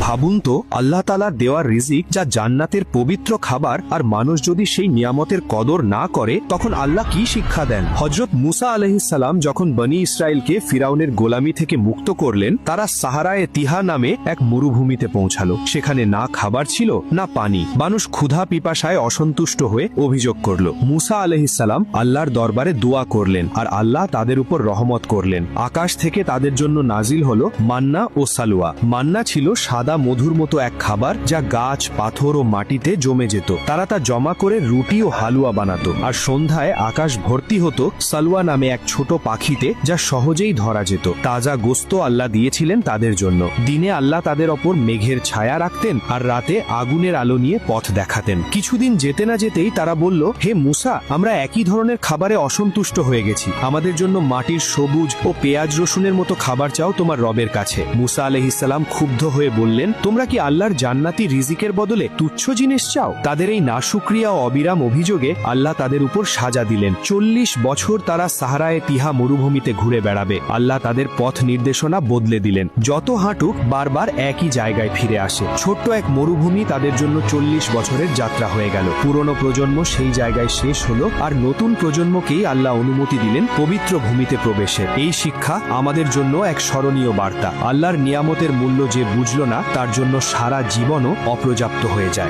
ভাবুন তো, আল্লাহ তাআলার দেওয়ার রিজিক যা জান্নাতের পবিত্র খাবার, আর মানুষ যদি সেই নিয়ামতের কদর না করে তখন আল্লাহ কি শিক্ষা দেন। হযরত মুসা আলাইহিস সালাম যখন বনি ইসরায়েলকে ফিরাউনের গোলামি থেকে মুক্ত করলেন, তারা সাহারায়ে তিহা নামে এক মরুভূমিতে পৌঁছালো। সেখানে না খাবার ছিল না পানি। মানুষ ক্ষুধা পিপাসায় অসন্তুষ্ট হয়ে অভিযোগ করল। মুসা আলাইহিস সালাম আল্লাহর দরবারে দোয়া করলেন, আর আল্লাহ তাদের উপর রহমত করলেন। আকাশ থেকে তাদের জন্য নাজিল হলো মান্না ও সালওয়া। মান্না ছিল সাদা মধুর মতো এক খাবার, যা গাছ, পাথর ও মাটিতে জমে যেত। তারা তা জমা করে রুটি ও হালুয়া বানাতো। আর সন্ধ্যায় আকাশ ভর্তি হতো সালওয়া নামে এক ছোট পাখিতে, যা সহজেই ধরা যেত। তাজা গোস্ত আল্লাহ দিয়েছিলেন তাদের জন্য। দিনে আল্লাহ তাদের ওপর মেঘের ছায়া রাখতেন, আর রাতে আগুনের আলো নিয়ে পথ দেখাতেন। কিছুদিন যেতে না যেতেই তারা বলল, হে মুসা, আমরা একই ধরনের খাবারে অসন্তুষ্ট হয়ে গেছি। আমাদের জন্য মাটির সবুজ ও পেঁয়াজ রসুনের মতো খাবার চাও তোমার রবের কাছে। মুসা আলাইহিস সালাম ক্ষুব্ধ হয়ে বললেন, তোমরা কি আল্লাহর জান্নাতি রিজিকের বদলে তুচ্ছ জিনিস চাও? তাদের এই নাশুকরিয়া ও অবিরাম অভিযোগে আল্লাহ তাদের উপর সাজা দিলেন। 40 বছর তারা সাহারায়ে তিহা মরুভূমিতে ঘুরে বেড়াবে। আল্লাহ তাদের পথ নির্দেশনা বদলে দিলেন। যত হাঁটুক বারবার একই জায়গায় ফিরে আসে। ছোট্ট এক মরুভূমি তাদের জন্য 40 বছরের যাত্রা হয়ে গেল। পুরনো প্রজন্ম সেই জায়গায় শেষ হলো, আর নতুন প্রজন্মকেই আল্লাহ অনুমতি দিলেন পবিত্র ভূমিতে প্রবেশের। এই শিক্ষা আমাদের জন্য এক স্মরণীয় বার্তা। আল্লাহর নিয়ামতের মূল্য যে বুঝল না, তার জন্য সারা জীবনও অপর্যাপ্ত হয়ে যায়।